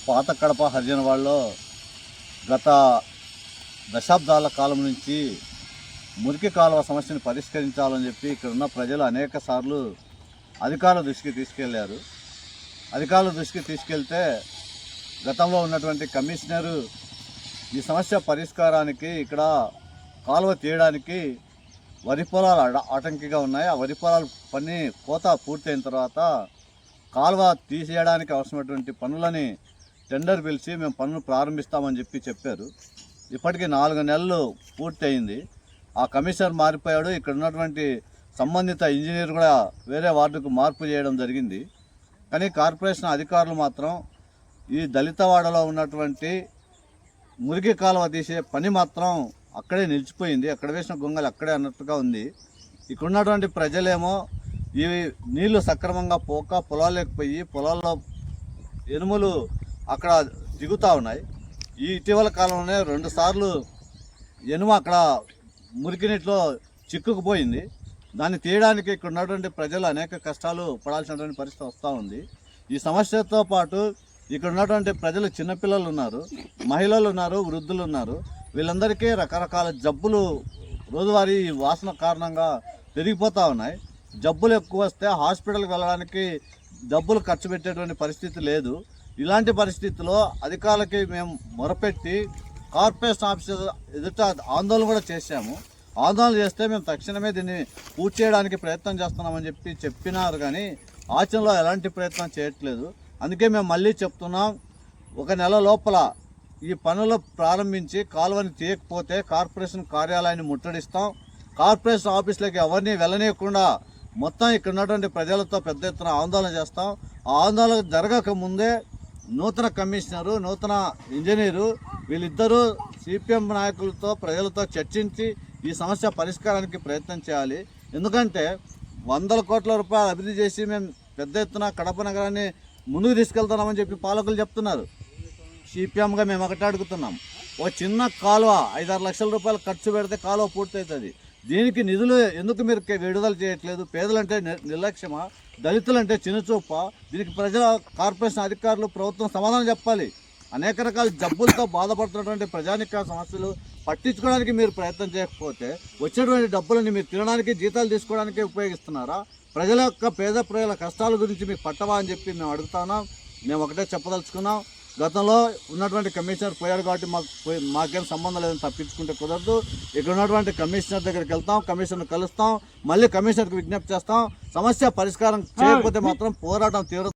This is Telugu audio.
పాత కడప హరిజనవాడలో గత దశాబ్దాల కాలం నుంచి మురికి కాలువ సమస్యను పరిష్కరించాలని చెప్పి ఇక్కడ ఉన్న ప్రజలు అనేక సార్లు అధికారుల దృష్టికి తీసుకెళ్లారు. అధికారుల దృష్టికి తీసుకెళ్తే గతంలో ఉన్నటువంటి కమిషనరు ఈ సమస్య పరిష్కారానికి ఇక్కడ కాలువ తీయడానికి వరి పొలాలు ఆటంకిగా ఉన్నాయి. ఆ వరి పొలాలు పని కోత పూర్తయిన తర్వాత కాలువ తీసేయడానికి అవసరమైనటువంటి పనులని టెండర్ పిలిచి మేము పనులు ప్రారంభిస్తామని చెప్పారు. ఇప్పటికీ 4 నెలలు పూర్తయింది. ఆ కమిషనర్ మారిపోయాడు. ఇక్కడ ఉన్నటువంటి సంబంధిత ఇంజనీర్ కూడా వేరే వార్డుకు మార్పు చేయడం జరిగింది. కానీ కార్పొరేషన్ అధికారులు మాత్రం ఈ దళితవాడలో ఉన్నటువంటి మురికి కాలువ తీసే పని మాత్రం అక్కడే నిలిచిపోయింది. అక్కడ వేసిన గొంగలు అక్కడే అన్నట్టుగా ఉంది. ఇక్కడ ఉన్నటువంటి ప్రజలేమో ఈ నీళ్లు సక్రమంగా పోక పొలాలకు పోయి పొలాల్లో ఎనుములు అక్కడ దిగుతూ ఉన్నాయి. ఈ ఇటీవల కాలంలోనే 2 సార్లు ఎనుము అక్కడ మురికి నీటిలో చిక్కుకుపోయింది. దాన్ని తీయడానికి ఇక్కడ ఉన్నటువంటి ప్రజలు అనేక కష్టాలు పడాల్సినటువంటి పరిస్థితి వస్తూ ఉంది. ఈ సమస్యతో పాటు ఇక్కడ ఉన్నటువంటి ప్రజలు చిన్నపిల్లలు ఉన్నారు, మహిళలు ఉన్నారు, వృద్ధులు ఉన్నారు. వీళ్ళందరికీ రకరకాల జబ్బులు రోజువారీ వాసన కారణంగా పెరిగిపోతూ ఉన్నాయి. జబ్బులు ఎక్కువ వస్తే హాస్పిటల్కి వెళ్ళడానికి డబ్బులు ఖర్చు పెట్టేటువంటి పరిస్థితి లేదు. ఇలాంటి పరిస్థితుల్లో అధికారులకి మేము మొరపెట్టి కార్పొరేషన్ ఆఫీసర్ ఎదుట ఆందోళన కూడా చేశాము. ఆందోళన చేస్తే మేము తక్షణమే దీన్ని పూర్తి చేయడానికి ప్రయత్నం చేస్తున్నామని చెప్పినారు. కానీ ఆచరణలో ఎలాంటి ప్రయత్నం చేయట్లేదు. అందుకే మేము మళ్ళీ చెప్తున్నాం, 1 నెల లోపల ఈ పనులు ప్రారంభించి కాలువని తీయకపోతే కార్పొరేషన్ కార్యాలయాన్ని ముట్టడిస్తాం. కార్పొరేషన్ ఆఫీసులకి ఎవరిని వెళ్ళనీయకుండా మొత్తం ఇక్కడ ఉన్నటువంటి ప్రజలతో పెద్ద ఎత్తున ఆందోళన చేస్తాం. ఆ ఆందోళన జరగక ముందే నూతన కమిషనరు, నూతన ఇంజనీరు వీళ్ళిద్దరూ సిపిఎం నాయకులతో ప్రజలతో చర్చించి ఈ సమస్య పరిష్కారానికి ప్రయత్నం చేయాలి. ఎందుకంటే 100 కోట్ల రూపాయలు అభివృద్ధి చేసి మేము పెద్ద ఎత్తున కడప నగరాన్ని ముందుకు తీసుకెళ్తున్నామని చెప్పి పాలకులు చెప్తున్నారు. సిపిఎంగా మేము ఒకటి అడుగుతున్నాం, ఒక చిన్న కాలువ 5-6 లక్షల రూపాయలు ఖర్చు పెడితే కాలువ పూర్తవుతుంది. దీనికి నిధులు ఎందుకు మీరు విడుదల చేయట్లేదు? పేదలంటే నిర్లక్ష్యమా? దళితులంటే చిన్నచూప? దీనికి ప్రజల కార్పొరేషన్ అధికారులు ప్రభుత్వం సమాధానం చెప్పాలి. అనేక రకాల జబ్బులతో బాధపడుతున్నటువంటి ప్రజానిక సమస్యలు పట్టించుకోవడానికి మీరు ప్రయత్నం చేయకపోతే వచ్చినటువంటి డబ్బులని మీరు తినడానికి, జీతాలు తీసుకోవడానికి ఉపయోగిస్తున్నారా? ప్రజల యొక్క పేద ప్రజల కష్టాల గురించి మీకు పట్టవా అని చెప్పి మేము అడుగుతున్నాం. మేము ఒకటే చెప్పదలుచుకున్నాం, గతంలో ఉన్నటువంటి కమిషనర్ పోయాడు కాబట్టి మాకేం సంబంధం లేదని తప్పించుకుంటే కుదరదు. ఇక్కడ ఉన్నటువంటి కమిషనర్ దగ్గరికి వెళ్తాం, కమిషనర్ కలుస్తాం, మళ్ళీ కమిషనర్కి విజ్ఞప్తి చేస్తాం. సమస్య పరిష్కారం చేయకపోతే మాత్రం పోరాటం తీవ్ర